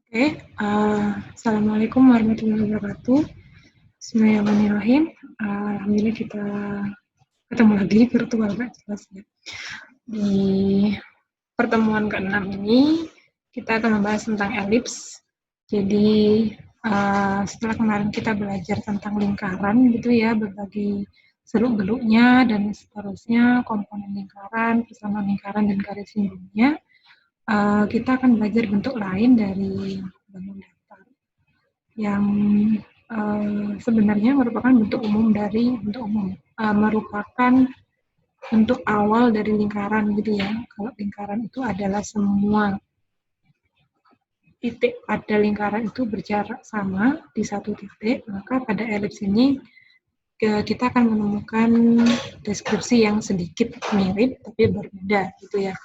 Oke, Assalamualaikum warahmatullahi wabarakatuh. Bismillahirrahmanirrahim. Alhamdulillah kita ketemu lagi virtual, Kak, jelas ya. Di pertemuan ke-6 ini, kita akan membahas tentang elips. Jadi, setelah kemarin kita belajar tentang lingkaran gitu ya, berbagai seluk-beluknya dan seterusnya, komponen lingkaran, persamaan lingkaran, dan garis singgungnya, kita akan belajar bentuk lain dari bangun datar yang sebenarnya merupakan bentuk umum, merupakan bentuk awal dari lingkaran gitu ya. Kalau lingkaran itu adalah semua titik pada lingkaran itu berjarak sama di satu titik, maka pada elips ini kita akan menemukan deskripsi yang sedikit mirip tapi berbeda gitu ya.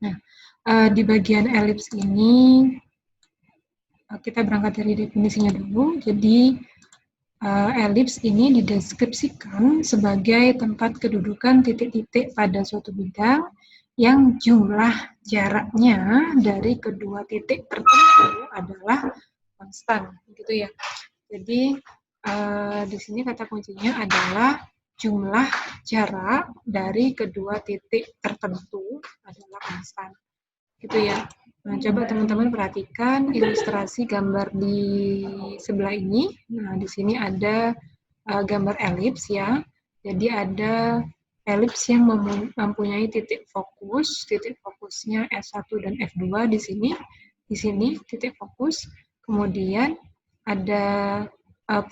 Nah, di bagian elips ini kita berangkat dari definisinya dulu. Jadi elips ini dideskripsikan sebagai tempat kedudukan titik-titik pada suatu bidang yang jumlah jaraknya dari kedua titik tertentu adalah konstan, gitu ya. Jadi di sini kata kuncinya adalah jumlah jarak dari kedua titik tertentu adalah konstan, gitu ya. Nah, coba teman-teman perhatikan ilustrasi gambar di sebelah ini. Nah, di sini ada gambar elips ya. Jadi ada elips yang mempunyai titik fokus. Titik fokusnya F1 dan F2 di sini. Di sini titik fokus. Kemudian ada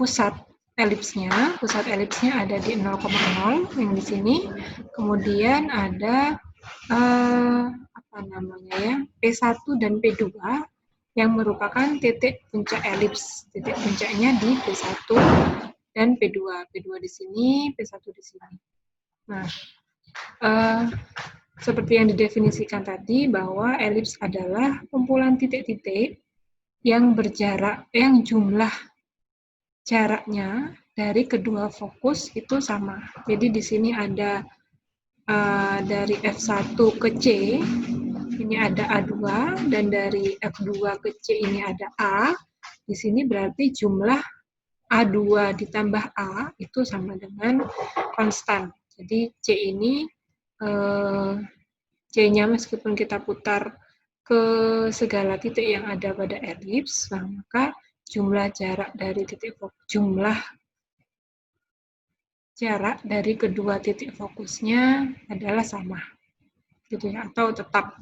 pusat elipsnya. Pusat elipsnya ada di 0,0 yang di sini. Kemudian ada P1 dan P2 yang merupakan titik puncak elips. Titik puncaknya di P1 dan P2. P2 di sini, P1 di sini. Nah, seperti yang didefinisikan tadi bahwa elips adalah kumpulan titik-titik yang jumlah jaraknya dari kedua fokus itu sama. Jadi di sini ada dari F1 ke C, ini ada A2, dan dari F2 ke C ini ada A. Di sini berarti jumlah A2 ditambah A itu sama dengan konstan. Jadi C ini, C-nya meskipun kita putar ke segala titik yang ada pada elips, maka jumlah jarak dari kedua titik fokusnya adalah sama, gitu ya, atau tetap.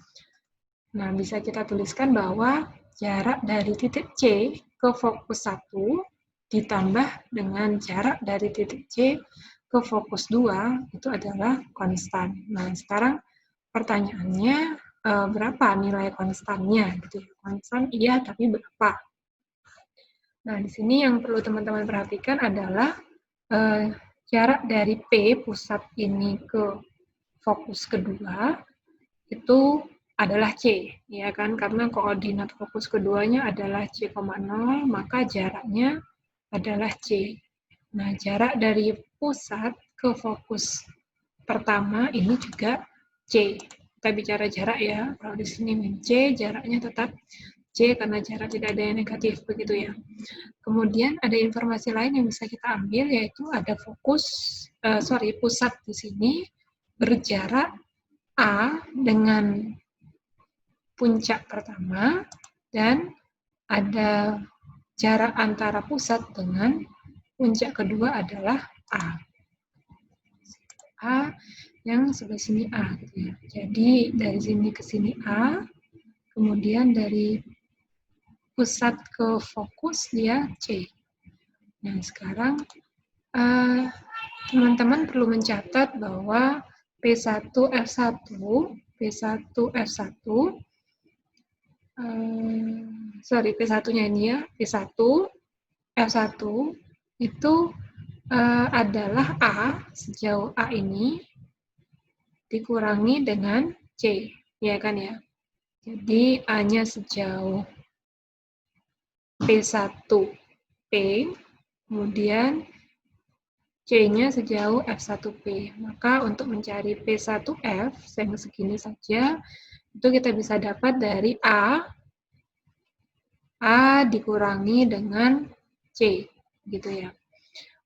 Nah, bisa kita tuliskan bahwa jarak dari titik C ke fokus 1 ditambah dengan jarak dari titik C ke fokus 2 itu adalah konstan. Nah, sekarang pertanyaannya berapa nilai konstannya gitu ya. Konstan iya, tapi berapa? Nah, di sini yang perlu teman-teman perhatikan adalah jarak dari P pusat ini ke fokus kedua itu adalah C, ya kan? Karena koordinat fokus keduanya adalah C,0, maka jaraknya adalah C. Nah, jarak dari pusat ke fokus pertama ini juga C. Kita bicara jarak ya, kalau di sini min C, jaraknya tetap C karena jarak tidak ada yang negatif, begitu ya. Kemudian ada informasi lain yang bisa kita ambil, yaitu ada pusat di sini berjarak A dengan puncak pertama, dan ada jarak antara pusat dengan puncak kedua adalah A. A yang sebelah sini A, gitu ya. Jadi dari sini ke sini A, kemudian dari pusat ke fokus dia C. Nah, sekarang teman-teman perlu mencatat bahwa P1 F1 P1-nya ini ya, P1 F1 itu adalah A, sejauh A ini dikurangi dengan C, ya kan ya. Jadi A-nya sejauh P1P, kemudian C-nya sejauh F1P. Maka untuk mencari P1F yang segini saja, itu kita bisa dapat dari A A dikurangi dengan C, gitu ya.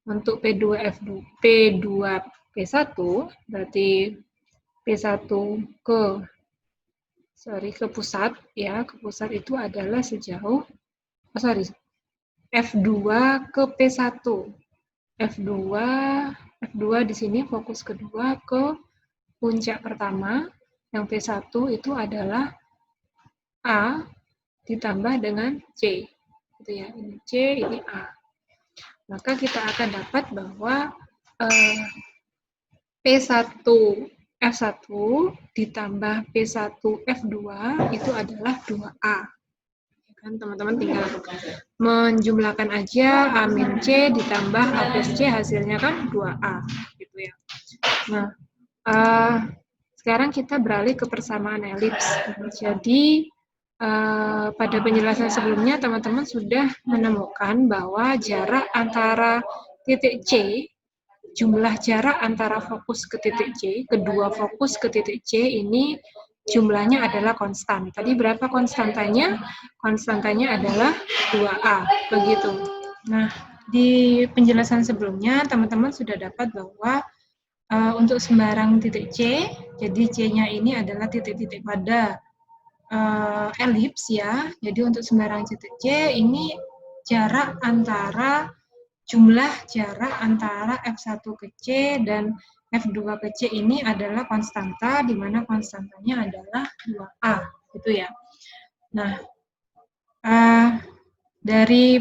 Untuk P2F2, P2P1 berarti P1 ke pusat ya, ke pusat itu adalah sejauh F2 ke P1. F2 di sini fokus kedua ke puncak pertama, yang P1 itu adalah A ditambah dengan C. Gitu ya. Ini C, ini A. Maka kita akan dapat bahwa P1 F1 ditambah P1 F2 itu adalah 2A. Kan teman-teman tinggal menjumlahkan aja A min C ditambah A plus C, hasilnya kan 2A gitu ya. Nah, sekarang kita beralih ke persamaan elips. Jadi pada penjelasan sebelumnya teman-teman sudah menemukan bahwa jarak antara titik C, jumlah jarak antara fokus ke titik C, kedua fokus ke titik C ini jumlahnya adalah konstan. Tadi berapa konstantanya? Konstantanya adalah 2A, begitu. Nah, di penjelasan sebelumnya teman-teman sudah dapat bahwa untuk sembarang titik C, jadi C-nya ini adalah titik-titik pada elips ya. Jadi untuk sembarang titik C ini jarak antara jumlah jarak antara F1 ke C dan F2 ke C ini adalah konstanta, di mana konstantanya adalah 2A, gitu ya. Nah, dari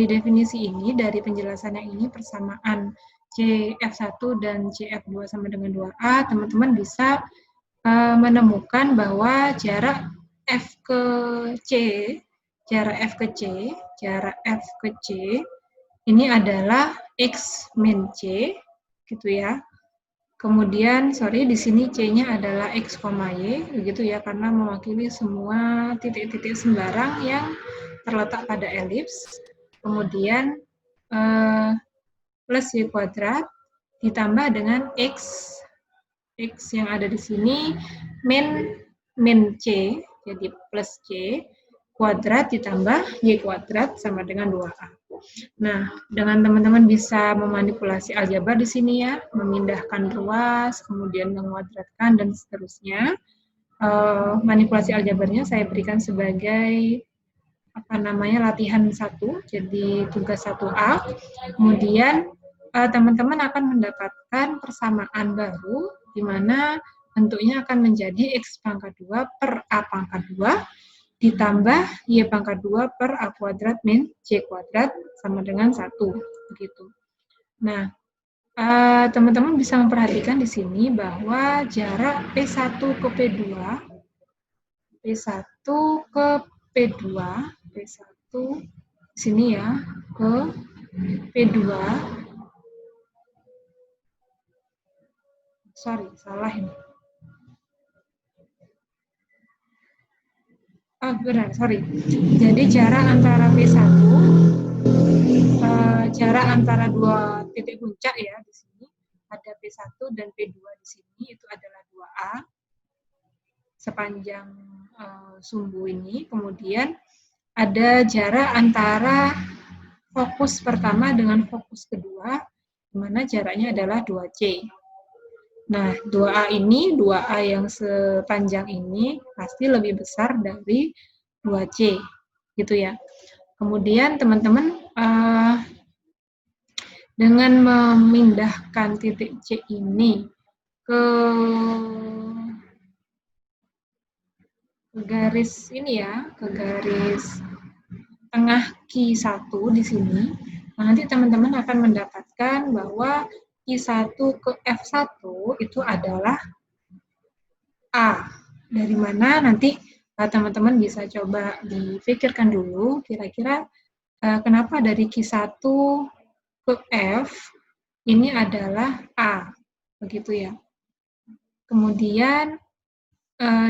definisi ini, dari penjelasannya ini, persamaan CF1 dan CF2 sama dengan 2A, teman-teman bisa menemukan bahwa jarak F ke C, jarak F ke C ini adalah X min C, gitu ya. Kemudian, di sini C-nya adalah X, Y, begitu ya, karena mewakili semua titik-titik sembarang yang terletak pada elips. Kemudian, plus Y kuadrat ditambah dengan X yang ada di sini, min C, jadi plus C, kuadrat ditambah Y kuadrat sama dengan 2A. Nah, dengan teman-teman bisa memanipulasi aljabar di sini ya, memindahkan ruas, kemudian menguadratkan, dan seterusnya. Manipulasi aljabarnya saya berikan sebagai latihan 1, jadi tugas 1A. Kemudian teman-teman akan mendapatkan persamaan baru, di mana bentuknya akan menjadi X pangkat 2 per A pangkat 2 ditambah Y pangkat 2 per A kuadrat min C kuadrat sama dengan 1. Begitu. Nah, teman-teman bisa memperhatikan di sini bahwa jarak P1 ke P2, P1 ke P2, P1 di sini ya, ke P2, salah ini. Jadi jarak antara P1, jarak antara dua titik puncak ya di sini, ada P1 dan P2 di sini, itu adalah 2A sepanjang sumbu ini. Kemudian ada jarak antara fokus pertama dengan fokus kedua, di mana jaraknya adalah 2C. Nah, 2A yang sepanjang ini pasti lebih besar dari 2C, gitu ya. Kemudian teman-teman dengan memindahkan titik C ini ke garis ini ya, ke garis tengah Q1 di sini, nanti teman-teman akan mendapatkan bahwa Q1 ke F1 itu adalah A. Dari mana nanti teman-teman bisa coba dipikirkan dulu, kira-kira kenapa dari Q1 ke F ini adalah A, begitu ya. Kemudian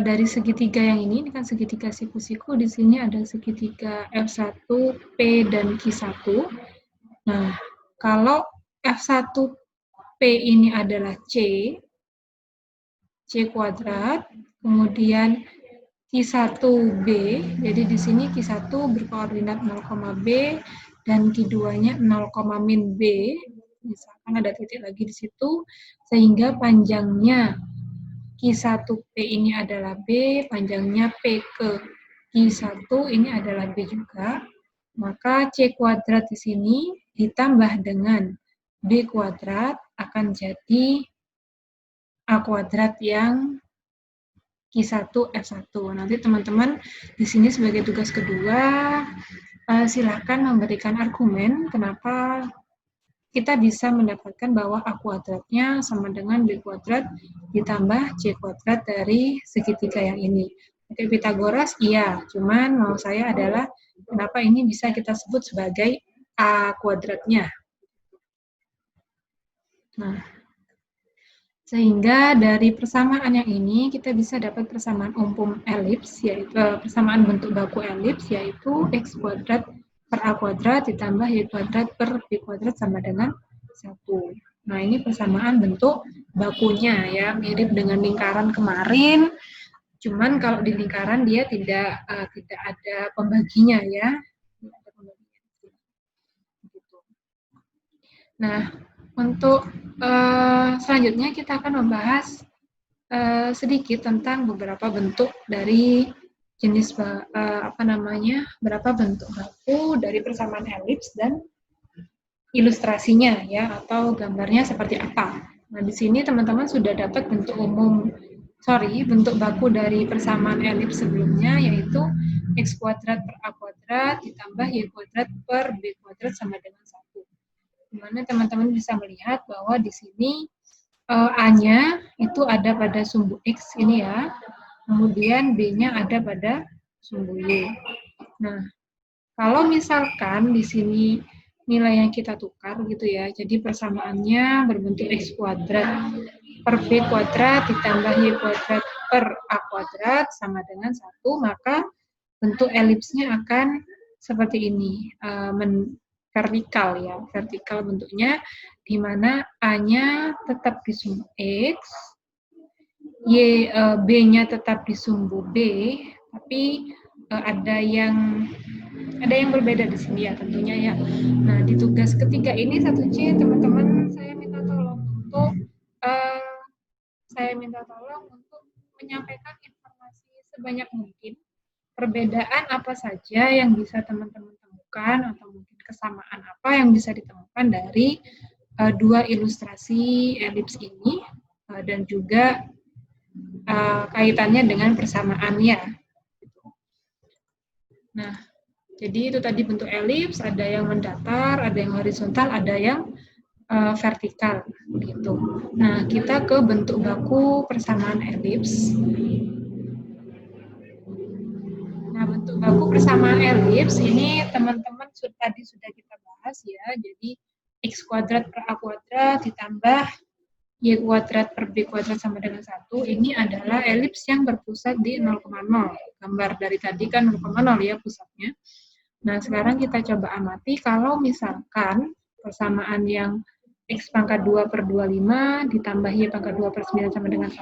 dari segitiga yang ini kan segitiga siku-siku, di sini ada segitiga F1, P, dan Q1. Nah, kalau F1, P ini adalah C C kuadrat, kemudian Q1B, jadi di sini Q1 berkoordinat 0,B, dan Q2-nya 0,-B, misalkan ada titik lagi di situ, sehingga panjangnya Q1P ini adalah B, panjangnya P ke Q1 ini adalah B juga, maka C kuadrat di sini ditambah dengan B kuadrat akan jadi A kuadrat yang Q1 F1. Nanti teman-teman di sini sebagai tugas kedua, silakan memberikan argumen kenapa kita bisa mendapatkan bahwa A kuadratnya sama dengan B kuadrat ditambah C kuadrat dari segitiga yang ini. Oke, Pitagoras, iya. Cuman mau saya adalah kenapa ini bisa kita sebut sebagai A kuadratnya. Nah, sehingga dari persamaan yang ini kita bisa dapat persamaan umum elips, yaitu persamaan bentuk baku elips, yaitu X kuadrat per A kuadrat ditambah Y kuadrat per B kuadrat sama dengan 1. Nah, ini persamaan bentuk bakunya ya, mirip dengan lingkaran kemarin, cuman kalau di lingkaran dia tidak ada pembaginya ya. Nah, untuk selanjutnya kita akan membahas sedikit tentang beberapa bentuk dari jenis berapa bentuk baku dari persamaan elips dan ilustrasinya ya, atau gambarnya seperti apa. Nah, di sini teman-teman sudah dapat bentuk baku dari persamaan elips sebelumnya, yaitu X kuadrat per A kuadrat ditambah Y kuadrat per B kuadrat sama dengan 1. Dimana teman-teman bisa melihat bahwa di sini A-nya itu ada pada sumbu X ini ya, kemudian B-nya ada pada sumbu Y. Nah, kalau misalkan di sini nilai yang kita tukar gitu ya, jadi persamaannya berbentuk X kuadrat per B kuadrat ditambah Y kuadrat per A kuadrat sama dengan 1, maka bentuk elipsnya akan seperti ini, vertikal ya, vertikal bentuknya, di mana A-nya tetap di sumbu X, B-nya tetap di sumbu B, tapi ada yang berbeda di sini ya tentunya ya. Nah, di tugas ketiga ini 1C, teman-teman saya minta tolong untuk menyampaikan informasi sebanyak mungkin. Perbedaan apa saja yang bisa teman-teman temukan atau mungkin kesamaan apa yang bisa ditemukan dari dua ilustrasi elips ini dan juga kaitannya dengan persamaannya. Nah, jadi itu tadi bentuk elips, ada yang mendatar, ada yang horizontal, ada yang vertikal gitu. Nah, kita ke bentuk baku persamaan elips. Nah, bentuk baku persamaan elips ini teman-teman tadi sudah kita bahas ya. Jadi X kuadrat per A kuadrat ditambah Y kuadrat per B kuadrat sama dengan 1, ini adalah elips yang berpusat di 0,0. Gambar dari tadi kan 0,0 ya pusatnya. Nah, sekarang kita coba amati kalau misalkan persamaan yang X pangkat 2 per 25 ditambah Y pangkat 2 per 9 sama dengan 1,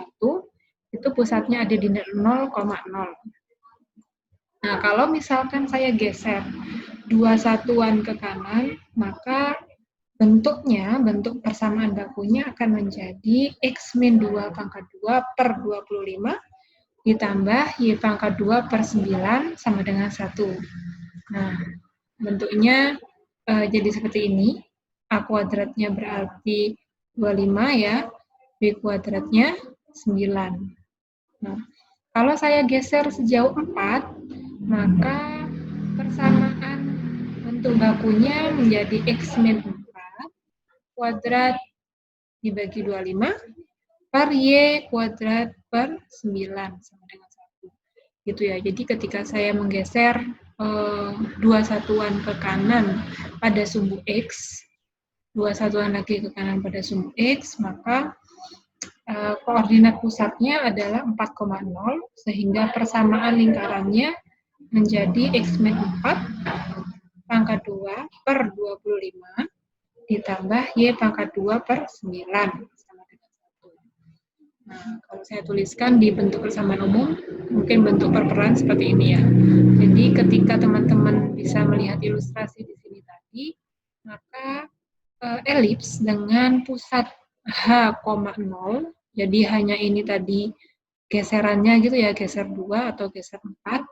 itu pusatnya ada di 0,0. Nah, kalau misalkan saya geser dua satuan ke kanan, maka bentuk persamaan bakunya akan menjadi X min 2 pangkat 2 per 25 ditambah Y pangkat 2 per 9 sama dengan 1. Nah, bentuknya jadi seperti ini. A kuadratnya berarti 25 ya, B kuadratnya 9. Nah, kalau saya geser sejauh 4, maka persamaan bentuk bakunya menjadi X min 4 kuadrat dibagi 25 per Y kuadrat per 9 sama dengan 1. Gitu ya. Jadi ketika saya menggeser dua satuan ke kanan pada sumbu X, dua satuan lagi ke kanan pada sumbu X, maka koordinat pusatnya adalah 4,0, sehingga persamaan lingkarannya menjadi X min 4 pangkat 2 per 25 ditambah Y pangkat 2 per 9 sama dengan 1. Nah, kalau saya tuliskan di bentuk persamaan umum, mungkin bentuk perperan seperti ini ya. Jadi ketika teman-teman bisa melihat ilustrasi di sini tadi, maka elips dengan pusat H,0, jadi hanya ini tadi geserannya gitu ya, geser 2 atau geser 4.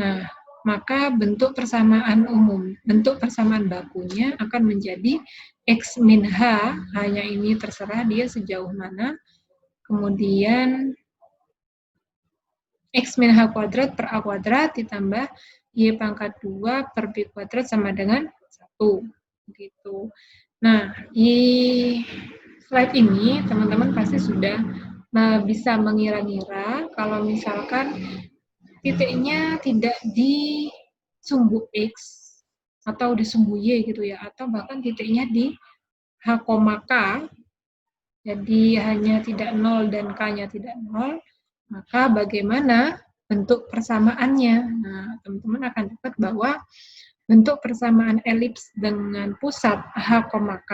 Nah, maka bentuk persamaan umum, bentuk persamaan bakunya akan menjadi X min H, hanya ini terserah dia sejauh mana, kemudian X min H kuadrat per A kuadrat ditambah Y pangkat 2 per B kuadrat sama dengan 1. Gitu. Nah, di slide ini teman-teman pasti sudah bisa mengira-ngira kalau misalkan titiknya tidak di sumbu X atau di sumbu Y gitu ya, atau bahkan titiknya di H, K, jadi hanya tidak 0 dan K-nya tidak 0, maka bagaimana bentuk persamaannya? Nah, teman-teman akan dapat bahwa bentuk persamaan elips dengan pusat H, K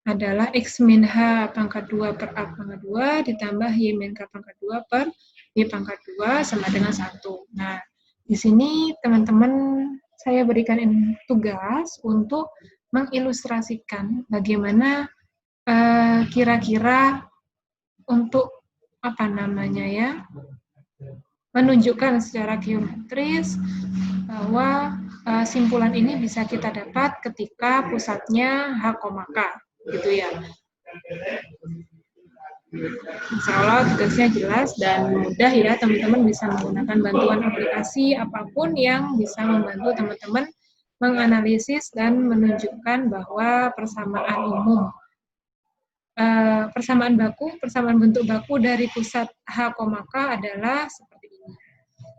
adalah X min H pangkat 2 per A pangkat 2 ditambah Y min K pangkat 2 per Y pangkat 2 sama dengan 1. Nah, di sini teman-teman saya berikan tugas untuk mengilustrasikan bagaimana kira-kira untuk apa namanya ya, menunjukkan secara geometris bahwa simpulan ini bisa kita dapat ketika pusatnya H, K, gitu ya. Insya Allah tugasnya jelas dan mudah ya, teman-teman bisa menggunakan bantuan aplikasi apapun yang bisa membantu teman-teman menganalisis dan menunjukkan bahwa persamaan umum, persamaan baku, persamaan bentuk baku dari pusat H, K adalah seperti ini.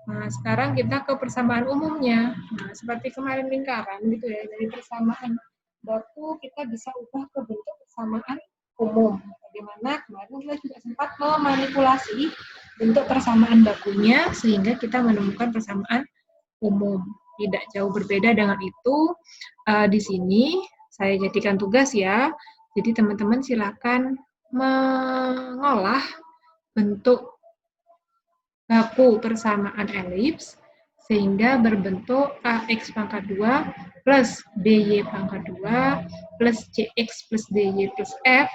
Nah, sekarang kita ke persamaan umumnya. Nah, seperti kemarin lingkaran gitu ya, dari persamaan baku kita bisa ubah ke bentuk persamaan umum. Bagaimana kemarin kita juga sempat memanipulasi bentuk persamaan bakunya sehingga kita menemukan persamaan umum. Tidak jauh berbeda dengan itu. Di sini saya jadikan tugas ya. Jadi teman-teman silakan mengolah bentuk baku persamaan elips sehingga berbentuk AX pangkat 2 plus BY pangkat 2 plus CX plus DY plus F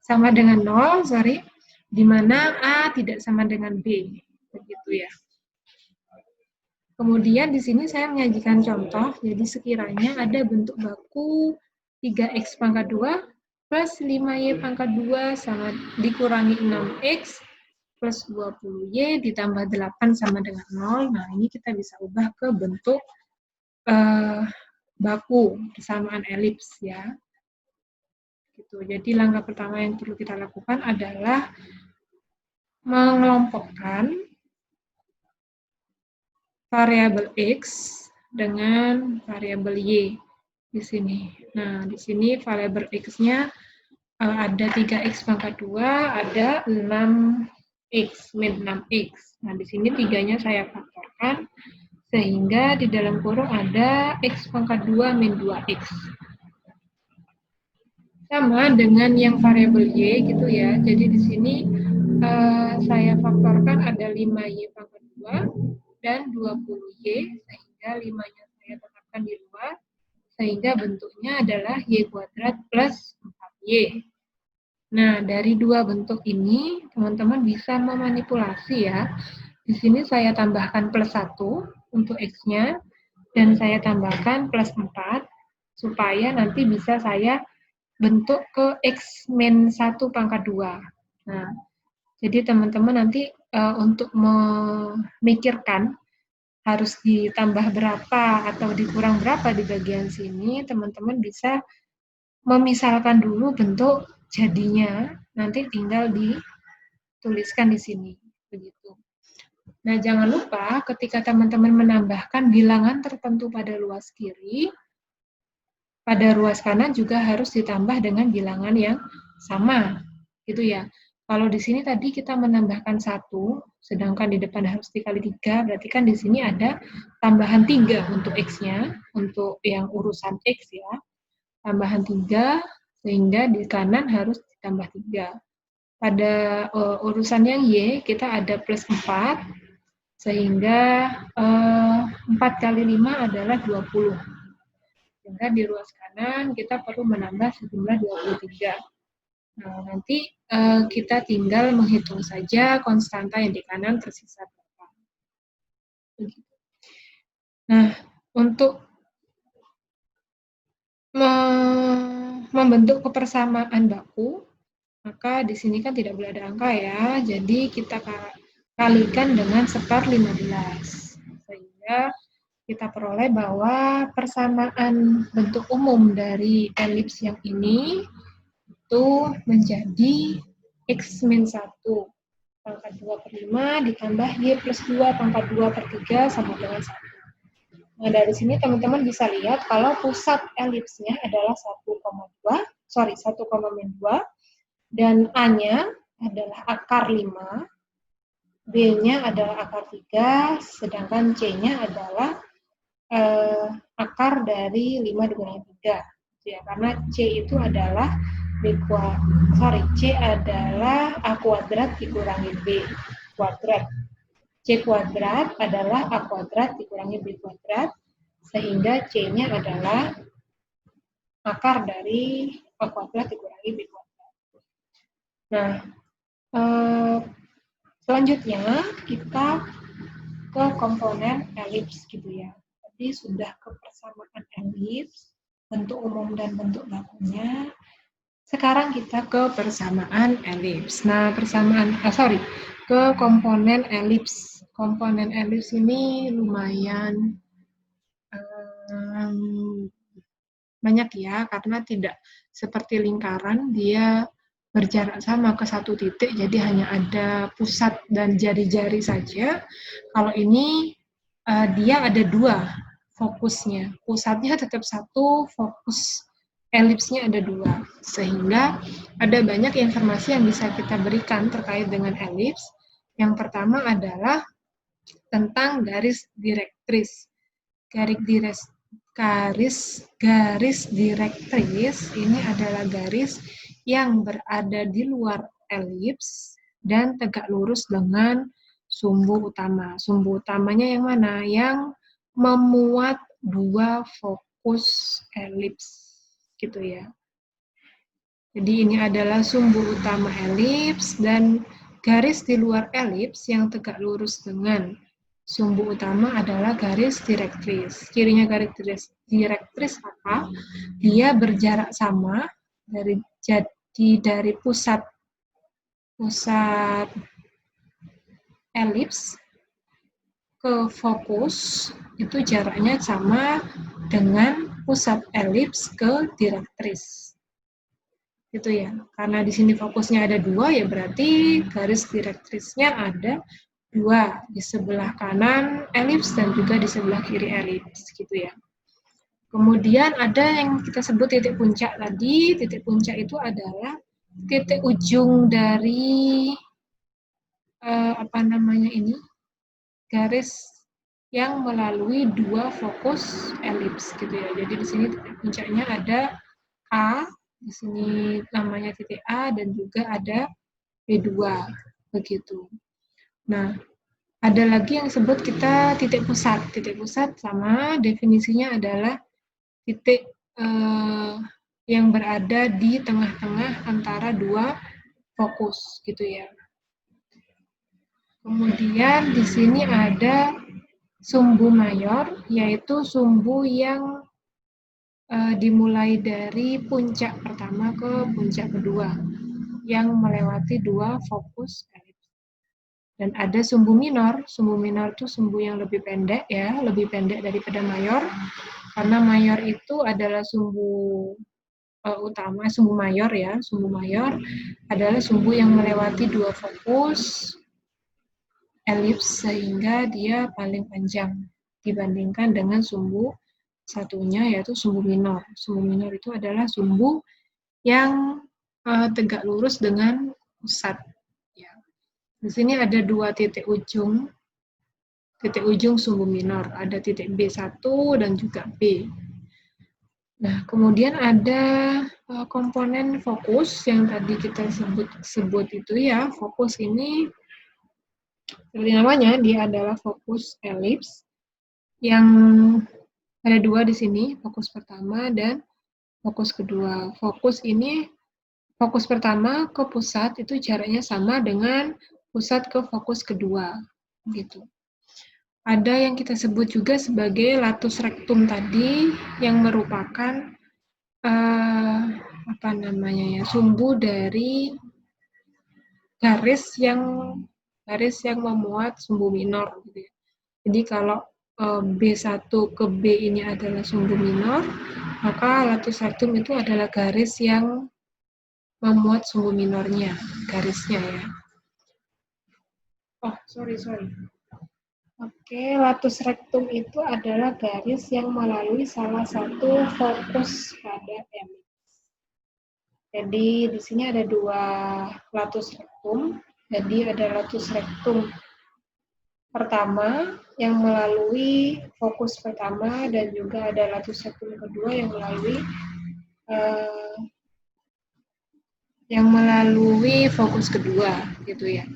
sama dengan 0, di mana A tidak sama dengan B. Begitu ya. Kemudian di sini saya menyajikan contoh, jadi sekiranya ada bentuk baku 3X pangkat 2 plus 5Y pangkat 2 sama dikurangi 6X plus 20Y ditambah 8 sama dengan 0. Nah, ini kita bisa ubah ke bentuk baku persamaan elips ya. Gitu. Jadi langkah pertama yang perlu kita lakukan adalah mengelompokkan variabel X dengan variabel Y di sini. Nah, di sini variabel X-nya ada 3X pangkat 2, ada 6X, min 6X. Nah, di sini 3-nya saya faktorkan, sehingga di dalam kurung ada X pangkat 2 min 2X. Sama dengan yang variabel Y gitu ya, jadi di sini saya faktorkan ada 5Y pangkat 2 dan 20Y, sehingga 5-nya saya tetapkan di luar, sehingga bentuknya adalah Y kuadrat plus 4Y. Nah, dari dua bentuk ini, teman-teman bisa memanipulasi ya. Di sini saya tambahkan plus 1 untuk X-nya, dan saya tambahkan plus 4, supaya nanti bisa saya bentuk ke X min 1 pangkat 2. Nah, jadi teman-teman nanti untuk memikirkan harus ditambah berapa atau dikurang berapa di bagian sini, teman-teman bisa memisalkan dulu bentuk jadinya, nanti tinggal dituliskan di sini, begitu. Nah, jangan lupa ketika teman-teman menambahkan bilangan tertentu pada ruas kiri, pada ruas kanan juga harus ditambah dengan bilangan yang sama, gitu ya. Kalau di sini tadi kita menambahkan 1, sedangkan di depan harus dikali 3, berarti kan di sini ada tambahan 3 untuk X-nya, untuk yang urusan X ya. Tambahan 3, sehingga di kanan harus ditambah 3. pada urusan yang Y kita ada plus 4, sehingga 4 kali 5 adalah 20. Sehingga di ruas kanan kita perlu menambah sejumlah 23. Nah, nanti kita tinggal menghitung saja konstanta yang di kanan tersisa berapa. Begitu. Nah, untuk membentuk kebersamaan baku, maka di sini kan tidak boleh ada angka ya, jadi kita kalikan dengan sekar 15. Sehingga kita peroleh bahwa persamaan bentuk umum dari elips yang ini itu menjadi X-1 pangkat 2/5 ditambah Y plus 2 pangkat 2/3 sama dengan 1. Nah, dari sini teman-teman bisa lihat kalau pusat elipsnya adalah 1,2 dan A-nya adalah akar 5, B-nya adalah akar 3, sedangkan C-nya adalah akar dari 5 dikurangi 3. Ya, karena C itu adalah C adalah A kuadrat dikurangi B kuadrat. C kuadrat adalah A kuadrat dikurangi B kuadrat, sehingga C-nya adalah akar dari A kuadrat dikurangi B kuadrat. Nah, selanjutnya kita ke komponen elips gitu ya. Tadi sudah ke persamaan elips, bentuk umum dan bentuk bakunya. Sekarang kita ke persamaan elips. Nah, ke komponen elips. Komponen elips ini lumayan banyak ya, karena tidak seperti lingkaran, dia berjarak sama ke satu titik, jadi hanya ada pusat dan jari-jari saja. Kalau ini dia ada dua fokusnya, pusatnya tetap satu, fokus elipsnya ada dua, sehingga ada banyak informasi yang bisa kita berikan terkait dengan elips. Yang pertama adalah tentang garis direktris. Garis direktris ini adalah garis yang berada di luar elips dan tegak lurus dengan sumbu utama. Sumbu utamanya yang mana? Yang memuat dua fokus elips, gitu ya. Jadi ini adalah sumbu utama elips dan garis di luar elips yang tegak lurus dengan sumbu utama adalah garis direktris. Cirinya garis direktris apa? Dia berjarak sama dari pusat elips ke fokus, itu jaraknya sama dengan pusat elips ke direktris. Gitu ya. Karena di sini fokusnya ada dua, ya berarti garis direktrisnya ada dua, di sebelah kanan elips dan juga di sebelah kiri elips, gitu ya. Kemudian ada yang kita sebut titik puncak tadi. Titik puncak itu adalah titik ujung dari garis yang melalui dua fokus elips, gitu ya. Jadi di sini titik puncaknya ada A, di sini namanya titik A, dan juga ada B2, begitu. Nah, ada lagi yang disebut kita titik pusat. Titik pusat sama definisinya adalah titik yang berada di tengah-tengah antara dua fokus, gitu ya. Kemudian di sini ada sumbu mayor, yaitu sumbu yang dimulai dari puncak pertama ke puncak kedua, yang melewati dua fokus elips. Dan ada sumbu minor itu sumbu yang lebih pendek ya, lebih pendek daripada mayor, karena mayor itu adalah sumbu utama, sumbu mayor ya, sumbu mayor adalah sumbu yang melewati dua fokus elips, sehingga dia paling panjang dibandingkan dengan sumbu satunya, yaitu sumbu minor. Sumbu minor itu adalah sumbu yang tegak lurus dengan pusat. Ya. Di sini ada dua titik ujung sumbu minor. Ada titik B1 dan juga B. Nah, kemudian ada komponen fokus yang tadi kita sebut itu ya. Fokus ini seperti namanya, dia adalah fokus elips yang ada dua di sini, fokus pertama dan fokus kedua. Fokus pertama ke pusat itu jaraknya sama dengan pusat ke fokus kedua, gitu. Ada yang kita sebut juga sebagai latus rectum tadi, yang merupakan sumbu dari garis yang memuat sumbu minor, gitu ya. Jadi kalau B1 ke B ini adalah sumbu minor, maka latus rectum itu adalah garis yang memuat sumbu minornya, garisnya ya. Oh, sorry. Oke, latus rectum itu adalah garis yang melalui salah satu fokus pada elips. Jadi di sini ada dua latus rectum. Jadi ada latus rectum pertama yang melalui fokus pertama dan juga ada latus rectum kedua yang melalui fokus kedua, gitu ya.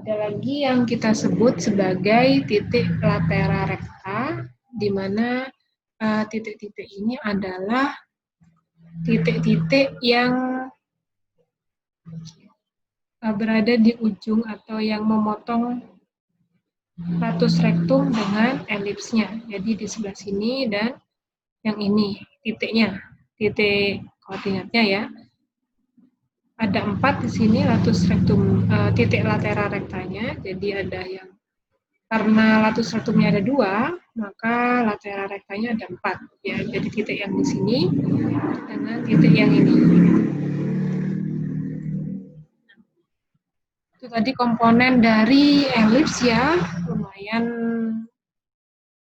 Ada lagi yang kita sebut sebagai titik latera recta, di mana titik-titik ini adalah titik-titik yang berada di ujung atau yang memotong latus rectum dengan elipsnya. Jadi di sebelah sini dan yang ini titiknya, titik koordinatnya ya. Ada 4 di sini latus rectum, titik latera rektanya. Jadi ada yang karena latus rectumnya ada 2, maka latera rektanya ada 4 ya. Jadi titik yang di sini dengan titik yang ini. Itu tadi komponen dari elips ya, lumayan.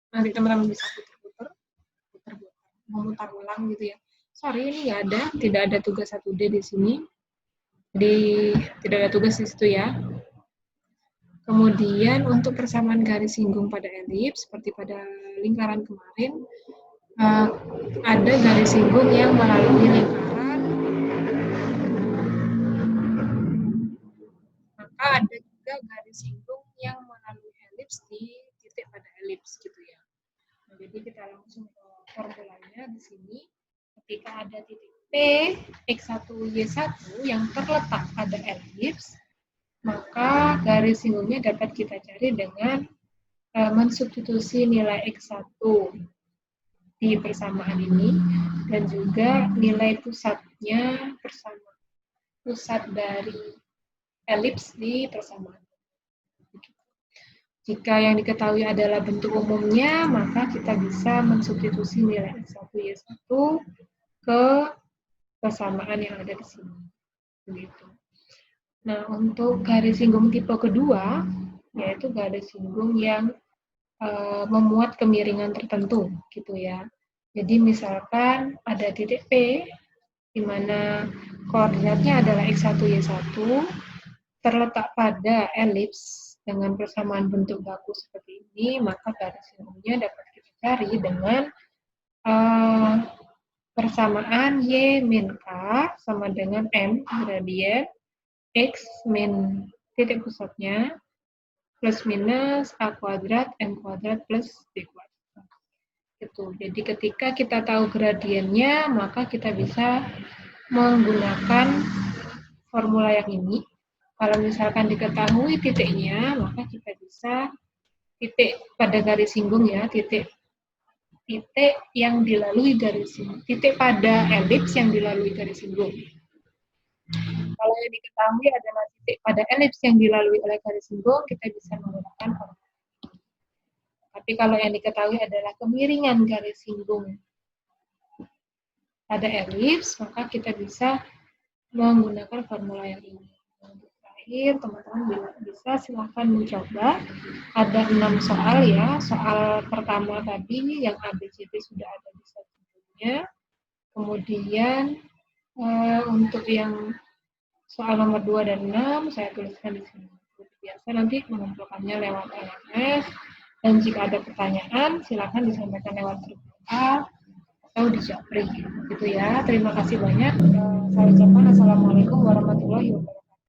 Nanti teman-teman bisa putar-putar, memutar ulang gitu ya. Sorry, ini tidak ada tugas 1D di sini. Jadi tidak ada tugas di situ ya. Kemudian untuk persamaan garis singgung pada elips, seperti pada lingkaran kemarin, ada garis singgung yang melalui lingkaran, maka ada juga garis singgung yang melalui elips di titik pada elips gitu ya. Nah, jadi kita langsung ke formulanya di sini. Ketika ada titik P, X1, Y1 yang terletak pada elips, maka garis singgungnya dapat kita cari dengan mensubstitusi nilai X1 di persamaan ini dan juga nilai pusatnya bersama pusat dari elips di persamaan. Jika yang diketahui adalah bentuk umumnya, maka kita bisa mensubstitusi nilai X1, Y1 ke persamaan yang ada di sini. Begitu. Nah, untuk garis singgung tipe kedua, yaitu garis singgung yang memuat kemiringan tertentu, gitu ya. Jadi misalkan ada titik P, di mana koordinatnya adalah X1, Y1, terletak pada elips dengan persamaan bentuk baku seperti ini, maka garis singgungnya dapat kita cari dengan persamaan Y min K sama dengan M gradien X min titik pusatnya plus minus A kuadrat M kuadrat plus B kuadrat. Gitu. Jadi ketika kita tahu gradiennya, maka kita bisa menggunakan formula yang ini. Kalau misalkan diketahui titiknya, maka kita bisa titik pada garis singgung ya, titik yang dilalui garis singgung, titik pada elips yang dilalui garis singgung. Kalau yang diketahui adalah titik pada elips yang dilalui oleh garis singgung, kita bisa menggunakan formula. Tapi kalau yang diketahui adalah kemiringan garis singgung pada elips, maka kita bisa menggunakan formula yang ini. Untuk terakhir, teman-teman bisa silahkan mencoba. Ada 6 soal ya. Soal pertama tadi yang ABCD sudah ada di sebelumnya. Kemudian untuk yang soal nomor 2 dan 6 saya tuliskan di sini. Seperti biasa nanti mengumpulkannya lewat LMS. Dan jika ada pertanyaan, silakan disampaikan lewat grup WA atau di Japri gitu ya. Terima kasih banyak. Saya ucapkan assalamualaikum warahmatullahi wabarakatuh.